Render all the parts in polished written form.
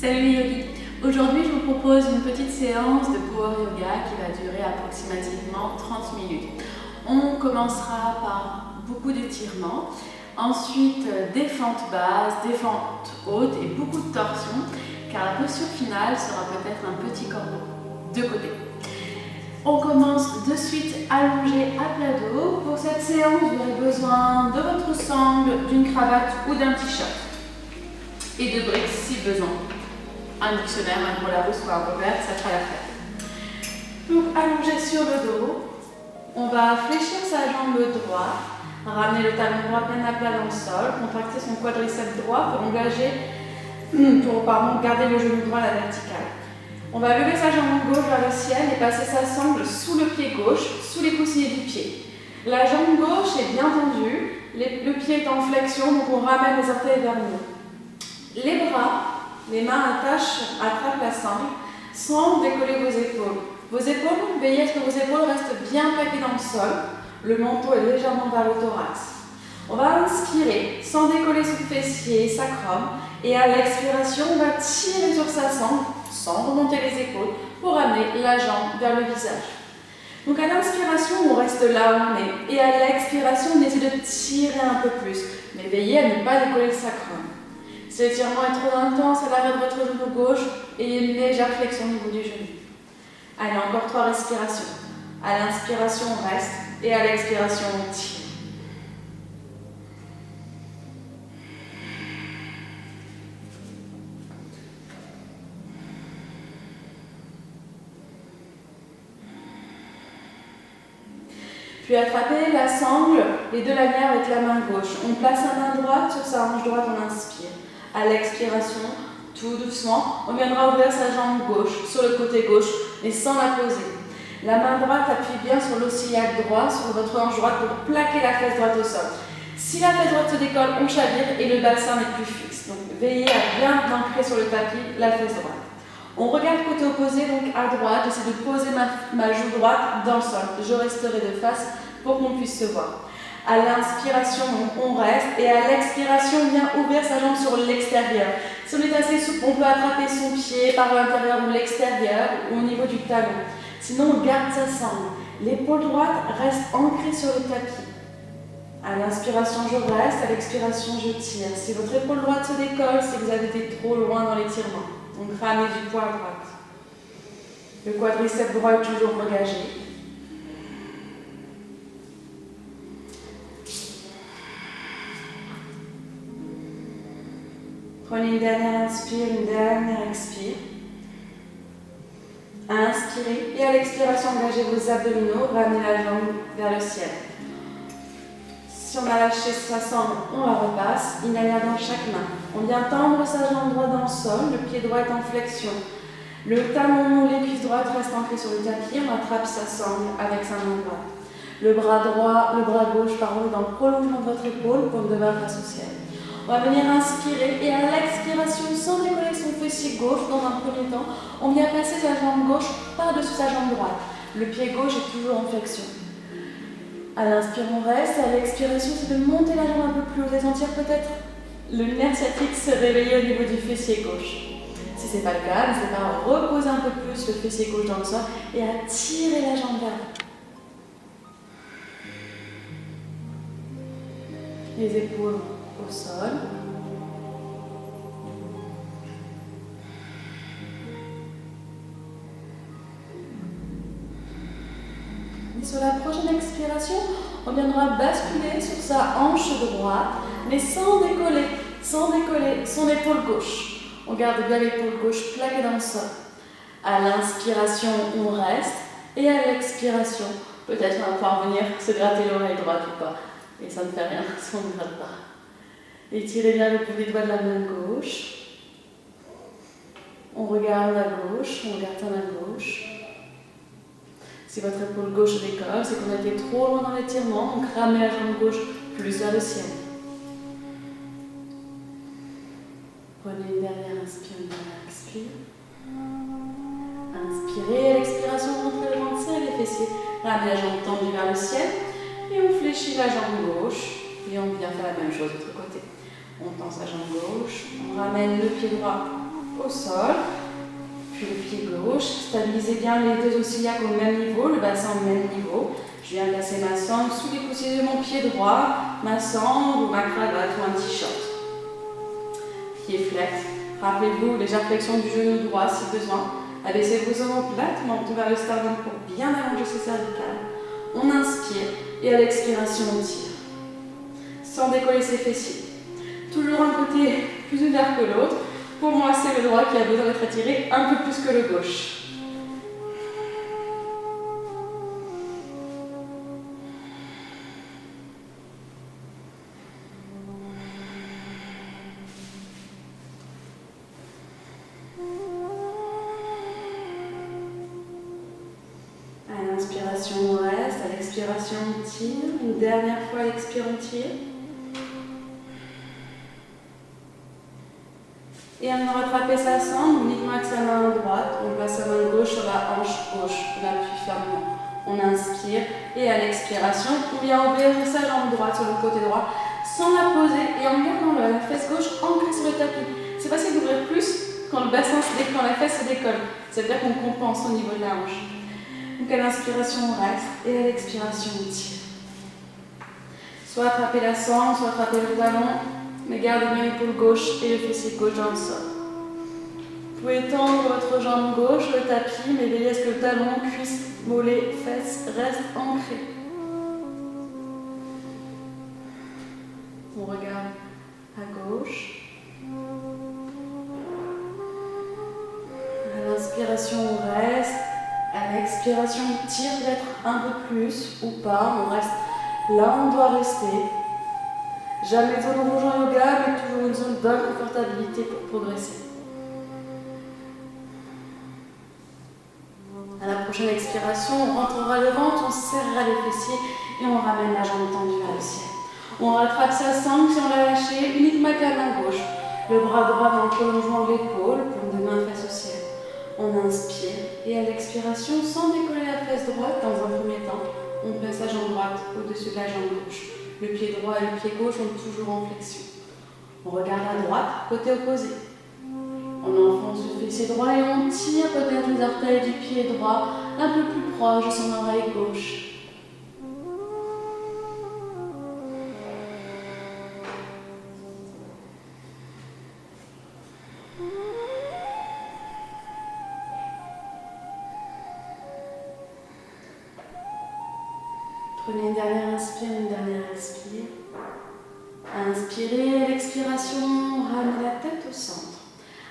Salut les yogis. Aujourd'hui, je vous propose une petite séance de Power Yoga qui va durer approximativement 30 minutes. On commencera par beaucoup d'étirements, ensuite des fentes basses, des fentes hautes et beaucoup de torsions, car la posture finale sera peut-être un petit corbeau de côté. On commence de suite allongé à plat dos. Pour cette séance, vous aurez besoin de votre sangle, d'une cravate ou d'un t-shirt et de briques si besoin. Un dictionnaire, un gros Larousse ou un Robert, ça fera l'affaire. Donc allongé sur le dos, on va fléchir sa jambe droite, ramener le talon droit bien à plat dans le sol, contracter son quadriceps droit pour garder le genou droit à la verticale. On va lever sa jambe gauche vers le ciel et passer sa sangle sous le pied gauche, sous les coussinets du pied. La jambe gauche est bien tendue, le pied est en flexion, donc on ramène les orteils vers le haut. Les bras, les mains attrapent la sangle sans décoller vos épaules. Vos épaules, veillez à ce que vos épaules restent bien plaquées dans le sol. Le menton est légèrement vers le thorax. On va inspirer sans décoller sous le fessier et sacrum. Et à l'expiration, on va tirer sur sa sangle sans remonter les épaules pour amener la jambe vers le visage. Donc à l'inspiration, on reste là où on est. Et à l'expiration, on essaie de tirer un peu plus. Mais veillez à ne pas décoller le sacrum. Si l'étirement est trop intense à l'arrière de votre genou gauche, ayez une légère flexion au niveau du genou. Allez, encore 3 respirations. À l'inspiration, on reste et à l'expiration, on tire. Puis attrapez la sangle, les deux lanières avec la main gauche. On place la main droite sur sa hanche droite, on inspire. À l'expiration, tout doucement, on viendra ouvrir sa jambe gauche sur le côté gauche, mais sans la poser. La main droite appuie bien sur l'ossiliaque droit, sur votre hanche droite pour plaquer la fesse droite au sol. Si la fesse droite se décolle, on chavire et le bassin n'est plus fixe. Donc veillez à bien ancrer sur le tapis la fesse droite. On regarde côté opposé, donc à droite, j'essaie de poser ma joue droite dans le sol. Je resterai de face pour qu'on puisse se voir. À l'inspiration, on reste et à l'expiration, on vient ouvrir sa jambe sur l'extérieur. Si on est assez souple, on peut attraper son pied par l'intérieur ou l'extérieur ou au niveau du talon. Sinon, on garde sa sangle. L'épaule droite reste ancrée sur le tapis. À l'inspiration, je reste. À l'expiration, je tire. Si votre épaule droite se décolle, c'est que vous avez été trop loin dans l'étirement. Donc, ramenez du poids à droite. Le quadriceps droit est toujours engagé. Prenez une dernière inspire, une dernière expire. Inspirez et à l'expiration, engagez vos abdominaux, ramenez la jambe vers le ciel. Si on a lâché sa sangle, on la repasse. Inhaler dans chaque main. On vient tendre sa jambe droite dans le sol, le pied droit est en flexion. Le talon, les cuisses droites restent ancrées sur le tapis, on attrape sa sangle avec sa main droite. Le bras gauche est dans le prolongement de votre épaule pour de main face au ciel. On va venir inspirer et à l'expiration, sans décoller son fessier gauche dans un premier temps, on vient passer sa jambe gauche par-dessus sa jambe droite. Le pied gauche est toujours en flexion. À l'inspire, on reste. À l'expiration, c'est de monter la jambe un peu plus haut et sentir peut-être le nerf sciatique se réveiller au niveau du fessier gauche. Si ce n'est pas le cas, n'hésitez pas à reposer un peu plus le fessier gauche dans le sol et à tirer la jambe vers vous. Les épaules au sol. Et sur la prochaine expiration, on viendra basculer sur sa hanche droite, mais sans décoller son épaule gauche. On garde bien l'épaule gauche plaquée dans le sol. À l'inspiration, on reste. Et à l'expiration, peut-être on va pouvoir venir se gratter l'oreille droite ou pas. Et ça ne fait rien si on ne gratte pas. Étirez bien le bout des doigts de la main gauche. On regarde à gauche, on regarde sa main gauche. Si votre épaule gauche décolle, c'est qu'on a été trop loin dans l'étirement, donc ramenez la jambe gauche plus vers le ciel. Prenez une dernière inspire, une dernière expire. Inspirez, à l'expiration, rentrez le ventre, serrez les fessiers. Ramenez la jambe tendue vers le ciel. Et on fléchit la jambe gauche. Et on vient faire la même chose de l'autre côté. On tend sa jambe gauche, on ramène le pied droit au sol, puis le pied gauche. Stabilisez bien les deux os iliaques au même niveau, le bassin au même niveau. Je viens placer ma sangle sous les coussins de mon pied droit, ma sangle ou ma cravate ou un t-shirt. Pied flex. Rappelez-vous, légère flexion du genou droit si besoin. Abaissez vos omoplates, monte vers le sternum pour bien allonger ses cervicales. On inspire et à l'expiration on tire. Sans décoller ses fessiers. Toujours un côté plus ouvert que l'autre. Pour moi, c'est le droit qui a besoin d'être étiré un peu plus que le gauche. À l'inspiration, on reste. À l'expiration, on tire. Une dernière fois, à l'expire, on tire. Et on va rattraper sa sangle uniquement avec sa main droite. On passe sa main gauche sur la hanche gauche. On appuie fermement. On inspire. Et à l'expiration, on vient ouvrir sa jambe droite sur le côté droit sans la poser et en gardant la fesse gauche ancrée sur le tapis. C'est facile d'ouvrir plus quand le bassin se décolle, quand la fesse se décolle. Ça veut dire qu'on compense au niveau de la hanche. Donc à l'inspiration, on reste. Et à l'expiration, on tire. Soit attraper la sangle, soit attraper le talon. Mais gardez bien l'épaule gauche et le fessier gauche dans le sol. Vous pouvez tendre votre jambe gauche, le tapis, mais veillez à ce que le talon, cuisse, mollet, fesses restent ancrés. On regarde à gauche. À l'inspiration, on reste. À l'expiration, on tire peut-être un peu plus ou pas. On reste là où on doit rester. Jamais de zone rouge en yoga, mais toujours une zone d'inconfortabilité pour progresser. À la prochaine expiration, on rentrera le ventre, on serrera les fessiers et on ramène la jambe tendue vers le ciel. On rattrape sa sangle si on l'a lâché, uniquement avec la main gauche. Le bras droit dans le prolongement de l'épaule, paume de main face au ciel. On inspire et à l'expiration, sans décoller la fesse droite dans un premier temps, on place la jambe droite au-dessus de la jambe gauche. Le pied droit et le pied gauche sont toujours en flexion. On regarde à droite, côté opposé. On enfonce le fessier droit et on tire peut-être les orteils du pied droit un peu plus proche de son oreille gauche. Prenez une dernière inspire, une dernière expire. Inspirez, à l'expiration, on ramène la tête au centre.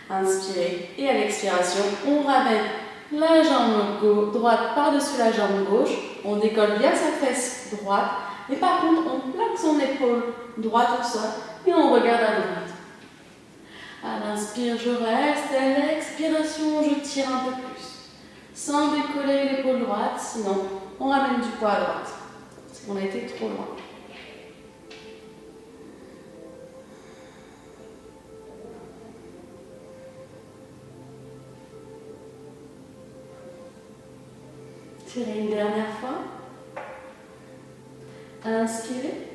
Inspirez et à l'expiration, on ramène la jambe droite par-dessus la jambe gauche. On décolle bien sa fesse droite. Et par contre, on plaque son épaule droite au sol et on regarde à droite. À l'inspire, je reste. À l'expiration, je tire un peu plus. Sans décoller l'épaule droite, sinon on ramène du poids à droite. On a été trop loin. Tirez une dernière fois. Inspirez.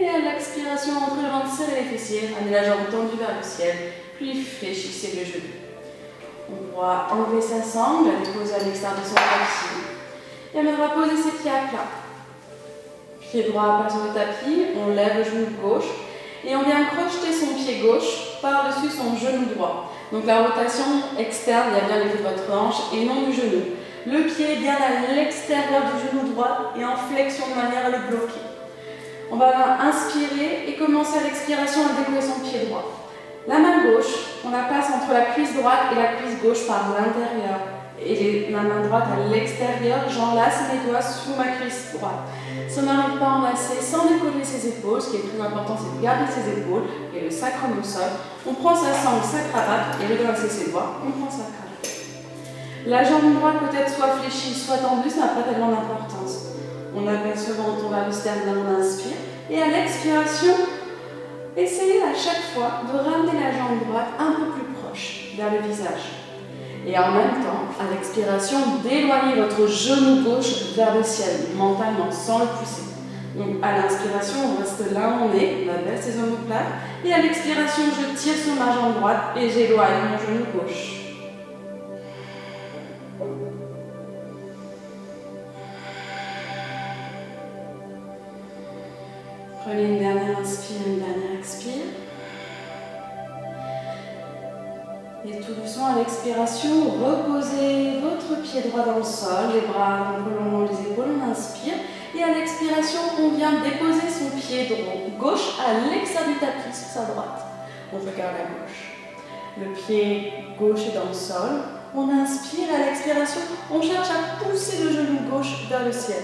Et à l'expiration, entrez le ventre, serrez les fessiers, ramenez la jambe tendue vers le ciel, puis fléchissez le genou. On pourra enlever sa sangle, la déposer à l'extérieur de son tapis. Et on va poser ses pieds à plat. Pied droit part sur le tapis, on lève le genou gauche et on vient crocheter son pied gauche par-dessus son genou droit. Donc la rotation externe, il y a bien l'effet de votre hanche et non du genou. Le pied est bien à l'extérieur du genou droit et en flexion de manière à le bloquer. On va inspirer et commencer à l'expiration à décoller son pied droit. La main gauche, on la passe entre la cuisse droite et la cuisse gauche par l'intérieur. Et la main droite à l'extérieur, j'enlace mes doigts sous ma cuisse droite. Si on n'arrive pas à enlacer sans décoller ses épaules, ce qui est le plus important, c'est de garder ses épaules et le sacrum au sol. On prend sa sangle, sa cravate et redresser ses doigts, on prend sa cravate. La jambe droite peut être soit fléchie, soit tendue, ça n'a pas tellement d'importance. On abaisse le ventre vers le sternum, on inspire. Et à l'expiration, essayez à chaque fois de ramener la jambe droite un peu plus proche vers le visage. Et en même temps, à l'expiration, d'éloigner votre genou gauche vers le ciel, mentalement, sans le pousser. Donc à l'inspiration, on reste là où on est, on abaisse les omoplates. Et à l'expiration, je tire sur ma jambe droite et j'éloigne mon genou gauche. Prenez une dernière inspire, une dernière expire. Et tout doucement à l'expiration, reposez votre pied droit dans le sol, les bras entre le long des épaules, on inspire. Et à l'expiration, on vient déposer son pied gauche à l'extérieur du tapis sur sa droite. On regarde à gauche. Le pied gauche est dans le sol. On inspire, à l'expiration, on cherche à pousser le genou gauche vers le ciel.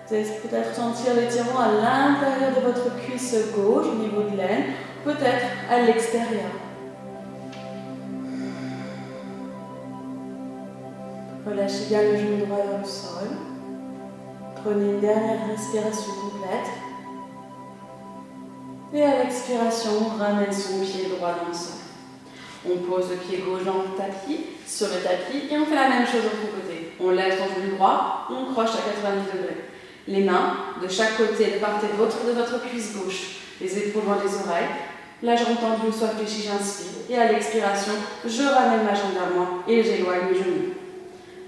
Vous allez peut-être sentir l'étirement à l'intérieur de votre cuisse gauche, au niveau de l'aine, peut-être à l'extérieur. Relâchez bien le genou droit dans le sol. Prenez une dernière respiration complète. Et à l'expiration, on ramène son pied droit dans le sol. On pose le pied gauche dans le tapis, sur le tapis, et on fait la même chose de l'autre côté. On lève son genou droit, on croche à 90 degrés. Les mains de chaque côté, de part et d'autre de votre cuisse gauche. Les épaules loin des oreilles. La jambe tendue, soit fléchie, j'inspire. Et à l'expiration, je ramène ma jambe vers moi et j'éloigne mes genoux.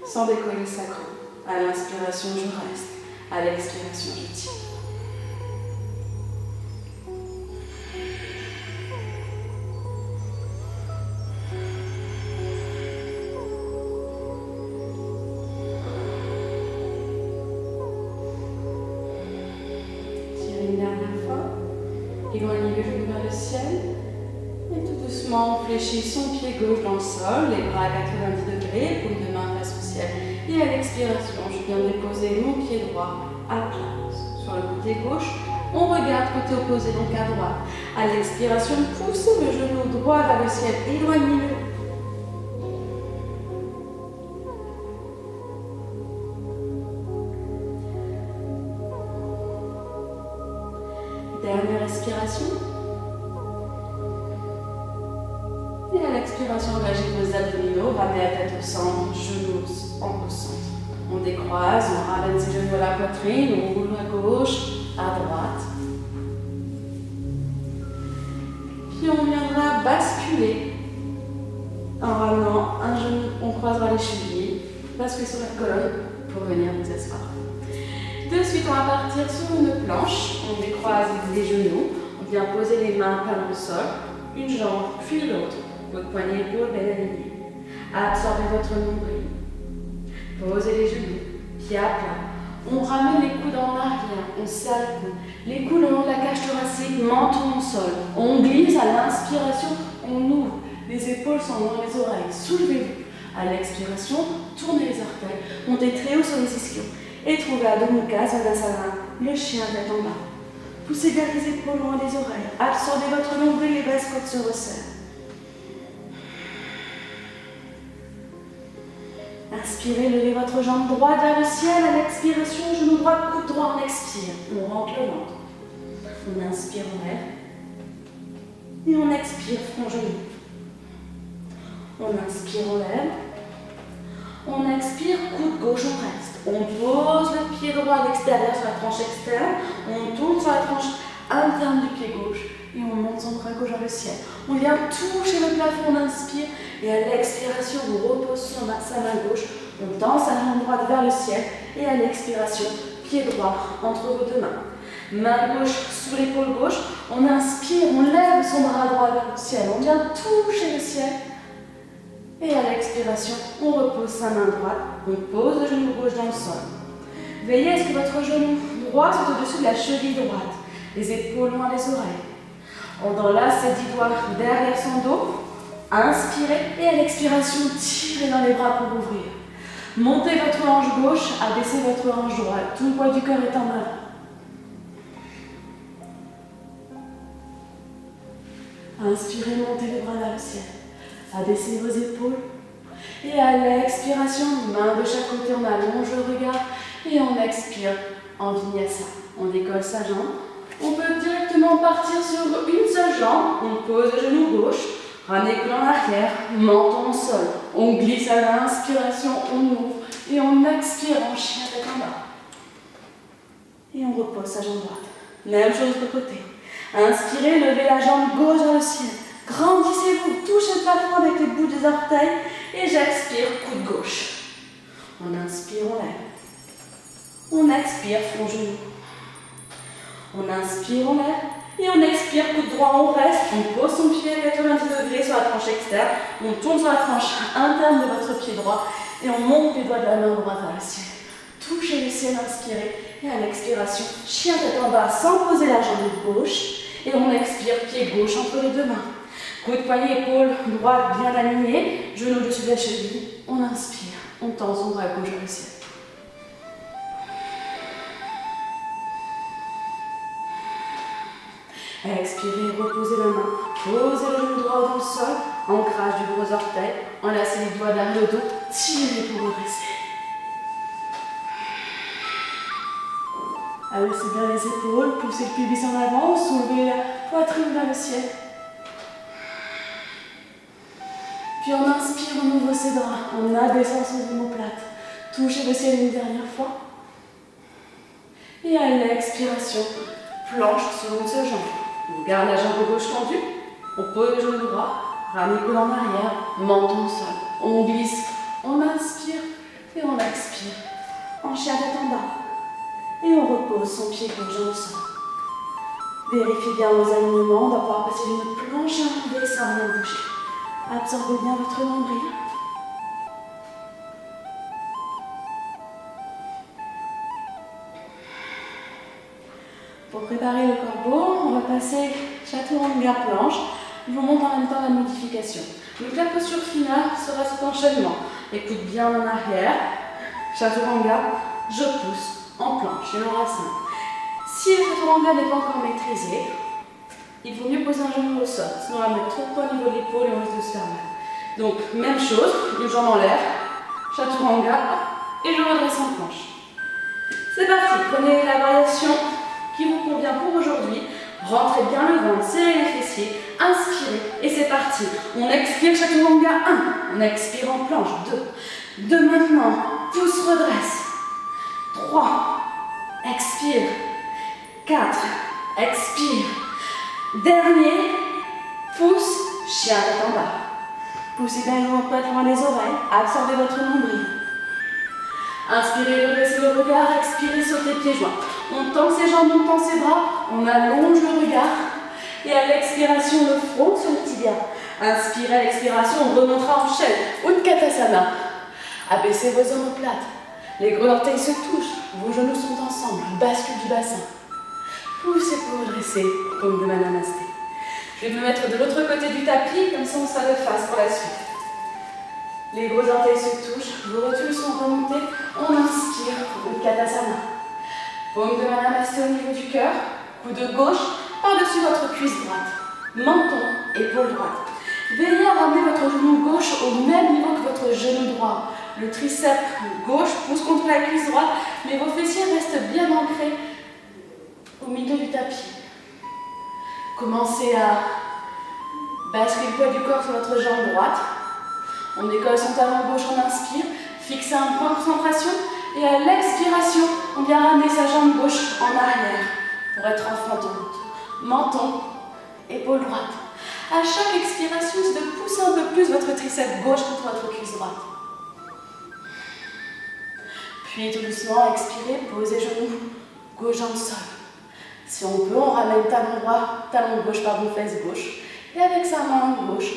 Sans décoller le sacrum. À l'inspiration, je reste. À l'expiration, je tire. Tirez une dernière fois. Éloignez le genou vers le ciel. Et tout doucement, on fléchit son pied gauche dans le sol, les bras à 90 degrés, paume de main face au ciel. Et à l'expiration, je viens déposer mon pied droit à plat. Sur le côté gauche, on regarde côté opposé, donc à droite. À l'expiration, poussez le genou droit vers le ciel, éloignez-le. Dernière respiration. Et à l'expiration, relâchez vos abdominaux, ramenez la tête au centre, genoux au centre. On décroise, on ramène ses genoux à la poitrine, on roule à gauche, à droite. Puis on viendra basculer en ramenant un genou, on croisera les chevilles, basculer sur la colonne pour venir vous asseoir. De suite, on va partir sur une planche, on décroise les genoux, on vient poser les mains pas dans le sol, une jambe puis l'autre. Votre poignet épaule belle alignée. Absorbez votre nombril. Posez les genoux, pieds à plat. On ramène les coudes en arrière, on serre les coudes. Les coudes le long de la cage thoracique, menton au sol. On glisse à l'inspiration, on ouvre. Les épaules sont dans les oreilles. Soulevez-vous. À l'expiration, tournez les orteils. Montez très haut sur les ischions. Et trouvez Adho Mukha Svanasana, le chien tête en bas. Poussez bien les épaules loin des oreilles. Absorbez votre nombril, les basses côtes se resserrent. Inspirez, levez votre jambe droite vers le ciel. À l'expiration, genou droit, coude droit, on expire. On rentre le ventre. On inspire, on lève. Et on expire, front genou. On inspire, on lève. On expire, coude gauche, on reste. On pose le pied droit à l'extérieur sur la tranche externe. On tourne sur la tranche interne du pied gauche. Et on monte son bras gauche vers le ciel. On vient toucher le plafond, on inspire. Et à l'expiration, on repose sa main gauche. On tend sa jambe droite vers le ciel. Et à l'expiration, pied droit entre vos deux mains. Main gauche sous l'épaule gauche. On inspire, on lève son bras droit vers le ciel. On vient toucher le ciel. Et à l'expiration, on repose sa main droite. On pose le genou gauche dans le sol. Veillez à ce que votre genou droit soit au-dessus de la cheville droite. Les épaules loin des oreilles. On enlace ses 10 doigts derrière son dos. Inspirez et à l'expiration, tirez dans les bras pour ouvrir. Montez votre hanche gauche, abaissez votre hanche droite. Tout le poids du corps est en avant. Inspirez, montez les bras vers le ciel. Abaissez vos épaules. Et à l'expiration, main de chaque côté, on allonge le regard. Et on expire en vinyasa. On décolle sa jambe. On peut directement partir sur une seule jambe. On pose le genou gauche. Ramenez les coudes en arrière, menton au sol. On glisse à l'inspiration, on ouvre. Et on expire en chien tête en bas. Et on repose sa jambe droite. Même chose de côté. Inspirez, levez la jambe gauche vers le ciel. Grandissez-vous, touchez le plafond avec les bouts des orteils. Et j'expire, coude gauche. On inspire, on lève. On expire, front genou. On inspire, on lève. Et on expire, coude droit, on reste. On pose son pied à 90 degrés sur la tranche externe. On tourne sur la tranche interne de votre pied droit. Et on monte les doigts de la main droite vers le ciel. Touchez le ciel, inspirez. Et à l'expiration, chien tête en bas sans poser la jambe gauche. Et on expire, pied gauche entre les deux mains. Coude, poignet, épaule droite bien alignée. Genou dessus de la cheville. On inspire. On tend son bras gauche vers le ciel. Expirez, reposez la main. Posez le genou droit dans le sol. Ancrage du gros orteil. Enlacez les doigts derrière le dos. Tirez pour redresser. Abaissez bien les épaules. Poussez le pubis en avant. Soulevez la poitrine vers le ciel. Puis on inspire, on ouvre ses bras. On abaisse ses omoplates. Touchez le ciel une dernière fois. Et à l'expiration, planche sur une seule jambe. On garde la jambe gauche tendue. On pose le genou droit. Ramenez coude en arrière. Menton au sol. On glisse. On inspire et on expire. En chien tête en bas. Et on repose son pied gauche dans le sol. Vérifiez bien vos alignements. On va pouvoir passer d'une planche à enlever sans rien bouger. Absorbez bien votre nombril. Pour préparer le corbeau, on va passer chaturanga planche. Je vous montre en même temps la modification. Donc la posture finale sera cet enchaînement. Écoute bien en arrière. Chaturanga, je pousse en planche et en racine. Si le chaturanga n'est pas encore maîtrisé, il vaut mieux poser un genou au sol, sinon on va mettre trop de poids au niveau de l'épaule et on risque de se faire mal. Donc, même chose, une jambe en l'air, chaturanga, et je redresse en planche. C'est parti, prenez la variation qui vous convient pour aujourd'hui. Rentrez bien le ventre, serrez les fessiers, inspirez, et c'est parti. On expire chaturanga 1, on expire en planche 2. 2 maintenant, pouce, redresse. 3, expire. 4, expire. Dernier, pouce, chien tête en bas. Poussez bien les omoplates loin des oreilles, absorbez votre nombril. Inspirez, redressez le regard, expirez, sautez pieds joints. On tend ses jambes, on tend ses bras, on allonge le regard. Et à l'expiration, le front sur le tibia. Inspirez, à l'expiration, on remontera en chaîne, Utkatasana. Abaissez vos omoplates, les gros orteils se touchent, vos genoux sont ensemble, bascule du bassin. Poussez pour redresser, paume de Namasté. Je vais me mettre de l'autre côté du tapis, comme ça on sera de face pour la suite. Les gros orteils se touchent, vos rotules sont remontées, on inspire, Utkatasana. Paume de Namasté au niveau du cœur, coude gauche par-dessus votre cuisse droite, menton, épaule droite. Veillez à ramener votre genou gauche au même niveau que votre genou droit. Le triceps gauche pousse contre la cuisse droite, mais vos fessiers restent bien ancrés au milieu du tapis. Commencez à basculer le poids du corps sur votre jambe droite. On décolle son talon gauche, on inspire. Fixez un point de concentration. Et à l'expiration, on vient ramener sa jambe gauche en arrière pour être en frontale. Menton, épaule droite. À chaque expiration, c'est de pousser un peu plus votre triceps gauche contre votre cuisse droite. Puis tout doucement, expirez, posez genoux gauche dans le sol. Si on peut, on ramène talon droit, talon gauche, pardon, fesse gauche. Et avec sa main gauche,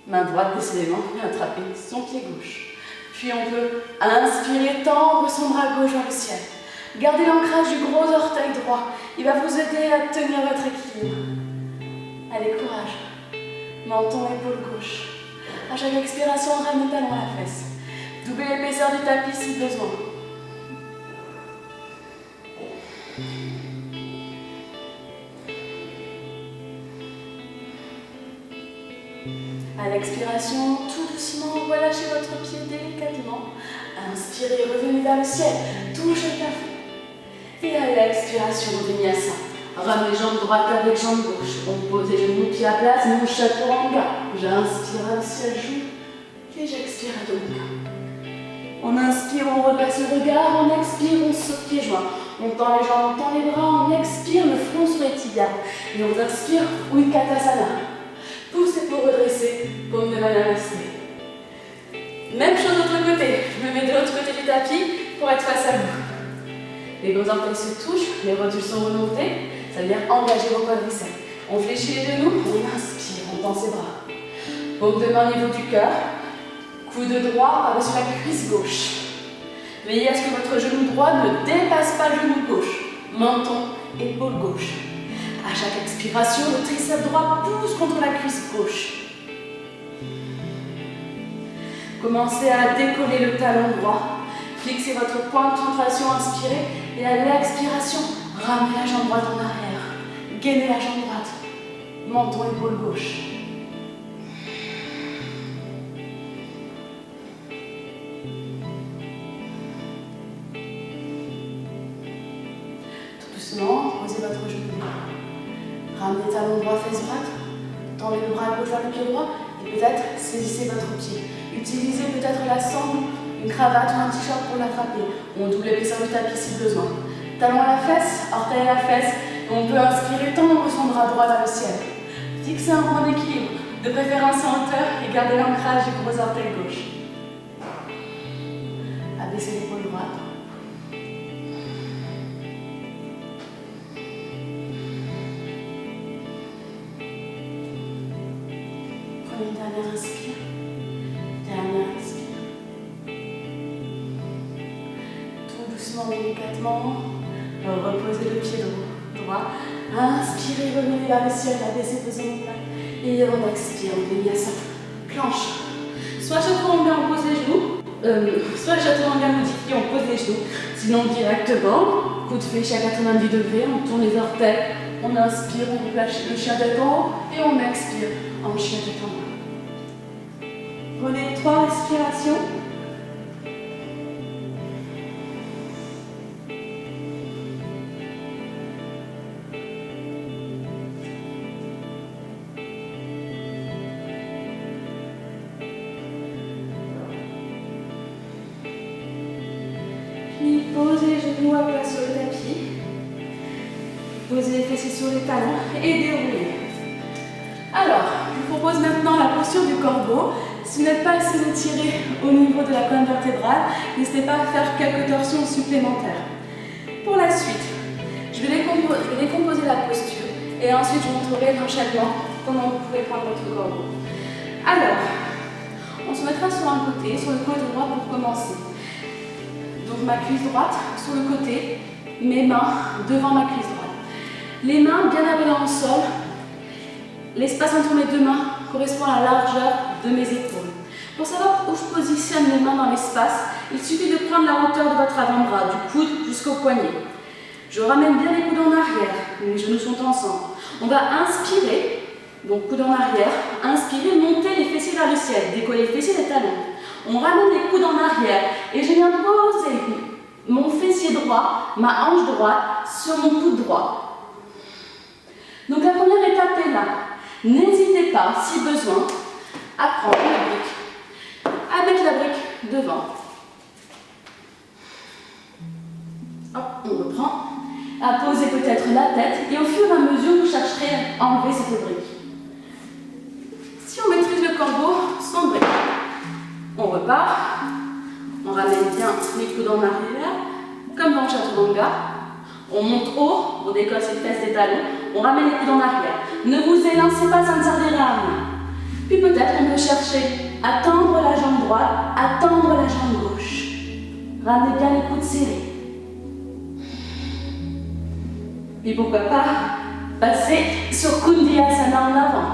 main droite, décidément, vient attraper son pied gauche. Puis on peut inspirer, tendre son bras gauche vers le ciel. Gardez l'ancrage du gros orteil droit. Il va vous aider à tenir votre équilibre. Allez, courage. Menton, épaule gauche. À chaque expiration, on ramène talon à la fesse. Doublez l'épaisseur du tapis si besoin. À l'expiration, tout doucement, relâchez votre pied délicatement. Inspirez, revenez vers le ciel, touchez le plafond. Et à l'expiration, Vinyasa. Ramenez jambe droite avec jambe gauche. On pose les genoux, pieds à place, mon chaturanga. J'inspire à le ciel, joue. Et j'expire à Domuka. On inspire, on redresse le regard. On expire, on saute pieds joints. On tend les jambes, on tend les bras, on expire le front sur les tibias. Et on inspire Utkatasana. Poussez pour redresser, paume de main Namasté. Même chose de l'autre côté. Je me mets de l'autre côté du tapis pour être face à vous. Les gros orteils se touchent, les rotules sont remontées. Ça veut dire engager vos quadriceps. On fléchit les genoux, on inspire, on tend ses bras. Paume de main au niveau du cœur. Coude droit par-dessus la cuisse gauche. Veillez à ce que votre genou droit ne dépasse pas le genou gauche. Menton, épaule gauche. À chaque expiration, le triceps droit pousse contre la cuisse gauche. Commencez à décoller le talon droit. Fixez votre point de centration, inspirez. Et à l'expiration, ramenez la jambe droite en arrière. Gainez la jambe droite. Menton, épaule gauche. Tout doucement, posez votre genou droit. Ramenez le talon droit, fesse droite. Tendez le bras gauche vers le pied droit. Et peut-être saisissez votre pied. Utilisez peut-être la sangle, une cravate ou un t-shirt pour l'attraper. On double l'épaisseur du tapis si besoin. Talon à la fesse, orteil à la fesse. Et on peut inspirer, tendre son bras droit vers le ciel. Fixez un point d'équilibre, de préférence en hauteur, et gardez l'ancrage du gros orteil gauche. Abaissez l'épaule droite. Prenez une dernière inspire. Dernière inspire. Tout doucement, délicatement. Reposez le pied droit. Inspirez, revenez vers le ciel, abaissez vos omoplates. Et on expire, on vinyasa. Planche. Soit chaturanga, on pose les genoux. Soit chaturanga modifié, on pose les genoux. Sinon directement, coup de fléche à 90 degrés, on tourne les orteils. On inspire, on lâche le chien tête en haut. Et on expire en chien tête en bas. Prenez 3 respirations. Puis posez les genoux à plat sur le tapis. Posez les fessiers sur les talons et déroulez. Alors, je vous propose maintenant la posture du corbeau. Si vous n'êtes pas assez étiré au niveau de la colonne vertébrale, n'hésitez pas à faire quelques torsions supplémentaires. Pour la suite, je vais décomposer la posture et ensuite je vous montrerai l'enchaînement, comment vous pouvez prendre votre corbeau. Alors, on se mettra sur un côté, sur le côté droit pour commencer. Donc ma cuisse droite sur le côté, mes mains devant ma cuisse droite. Les mains bien avalées dans le sol. L'espace entre mes deux mains correspond à la largeur de mes épaules. Pour savoir où je positionne les mains dans l'espace, il suffit de prendre la hauteur de votre avant-bras, du coude jusqu'au poignet. Je ramène bien les coudes en arrière, mes genoux sont ensemble. On va inspirer, donc coude en arrière, inspirer, monter les fessiers vers le ciel, décoller les fessiers des talons. On ramène les coudes en arrière et je viens poser mon fessier droit, ma hanche droite sur mon coude droit. Donc la première étape est là. N'hésitez pas, si besoin, à prendre la brique, à mettre la brique devant. Hop, on reprend. À poser peut-être la tête et au fur et à mesure, vous chercherez à enlever cette brique. Si on maîtrise le corbeau sans brique, on repart, on ramène bien les coudes en arrière, comme dans le chaturanga. On monte haut, on décolle ses fesses des talons, on ramène les coudes en arrière. Ne vous élancez pas, ça ne servira à rien. Puis peut-être on peut chercher à tendre la jambe droite, à tendre la jambe gauche. Ramenez bien les coudes serrés. Puis pourquoi pas passer sur Kundiyasana en avant.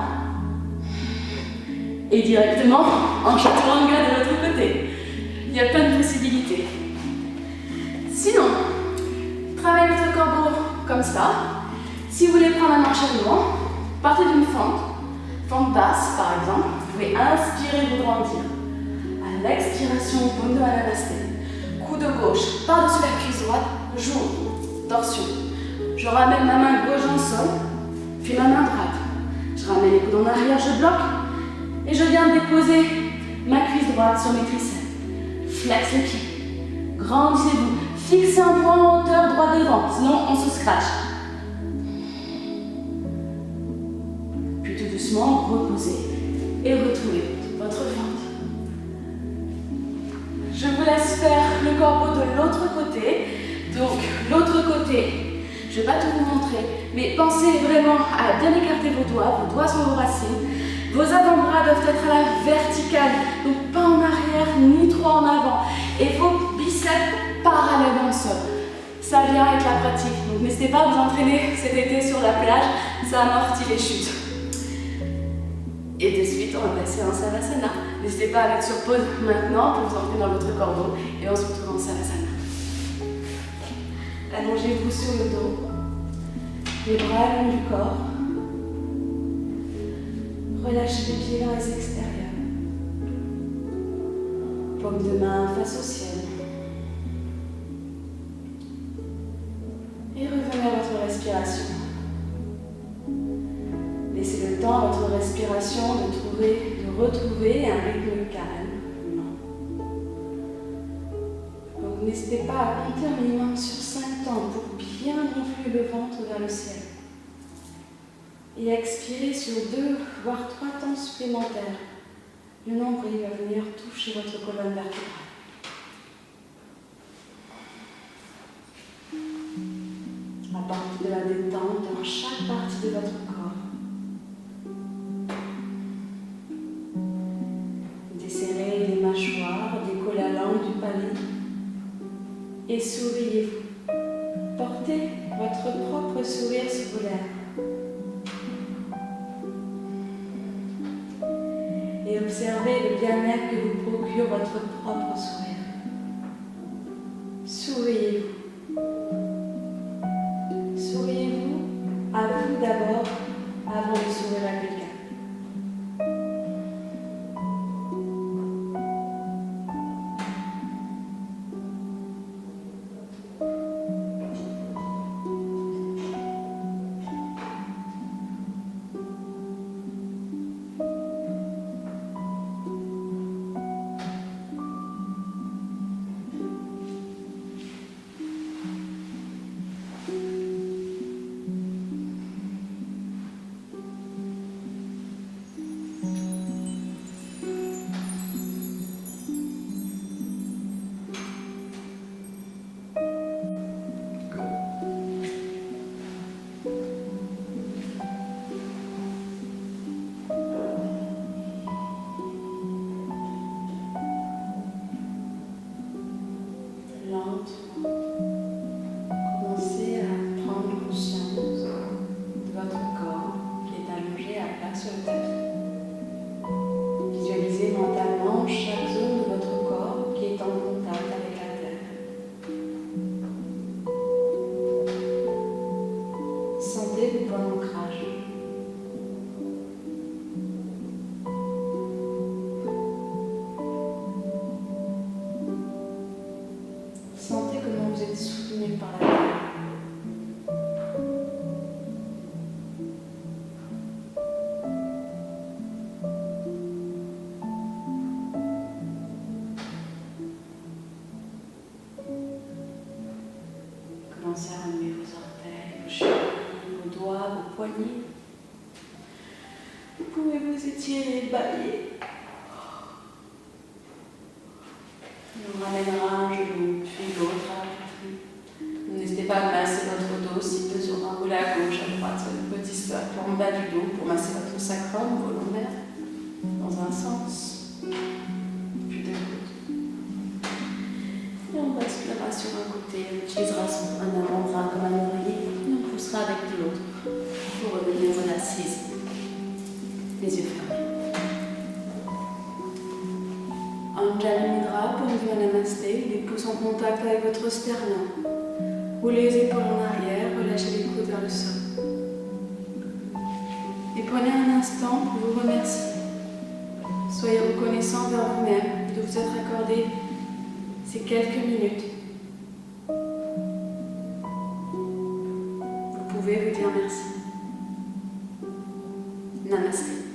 Et directement en chaturanga de l'autre côté. Il y a plein de possibilités. Sinon, travaillez votre corbeau comme ça. Si vous voulez prendre un enchaînement, partez d'une fente basse par exemple. Vous pouvez inspirer, vous grandir. À l'expiration, paume de Namasté. Coude gauche par-dessus la cuisse droite, j'ouvre, torsion. Je ramène ma main gauche en sol, puis ma main droite. Je ramène les coudes en arrière, je bloque. Et je viens déposer ma cuisse droite sur mes triceps. Flex les pieds. Grandissez-vous. Fixez un point en hauteur droit devant, sinon on se scratch. Puis tout doucement, reposez et retrouvez votre fente. Je vous laisse faire le corbeau de l'autre côté. Donc, l'autre côté, je ne vais pas tout vous montrer, mais pensez vraiment à bien écarter vos doigts sont vos racines. Vos avant-bras doivent être à la verticale, donc pas en arrière ni trop en avant. Et vos biceps parallèles dans le sol. Ça vient avec la pratique, donc n'hésitez pas à vous entraîner cet été sur la plage, ça amortit les chutes. Et de suite, on va passer en Savasana. N'hésitez pas à mettre sur pause maintenant pour vous entraîner dans votre corbeau et on se retrouve en Savasana. Allongez-vous sur le dos, les bras le long du corps. Relâchez les pieds vers les extérieurs. Paume de main face au ciel. Et revenez à votre respiration. Laissez le temps à votre respiration de retrouver un rythme calme. Donc n'hésitez pas à compter un minimum sur 5 temps pour bien gonfler le ventre vers le ciel. Et expirez sur 2 voire 3 temps supplémentaires. Le nombril va venir toucher votre colonne vertébrale. Apportez de la détente dans chaque partie de votre corps. Desserrez les mâchoires, décollez la langue du palais et souriez-vous. Portez votre propre sourire sur vos lèvres. Et observez le bien-être que vous procure votre propre sourire. Souriez-vous. Souriez-vous à vous d'abord avant de sourire à quelqu'un. Commencez à remuer vos orteils, vos chevilles, vos doigts, vos poignets. Vous pouvez vous étirer et balayer. On ramènera un genou, puis l'autre à la poitrine. N'hésitez pas à masser votre dos si besoin. Roulez à gauche, à droite, sur le petit socle en bas du dos pour masser votre sacrum, vos lombaires, dans un sens, puis de l'autre. Et on basculera sur un côté, on utilisera un avant-bras comme un oreiller et on poussera avec l'autre pour revenir en assise, les yeux fermés. Anjali Mudra pour une Namasté, les pouces en contact avec votre sternum. Roulez les épaules en arrière, relâchez les coudes vers le sol. Et prenez un instant pour vous remercier. Soyez reconnaissant vers vous-même de vous être accordé ces quelques minutes. Vous pouvez vous dire merci. Namasté.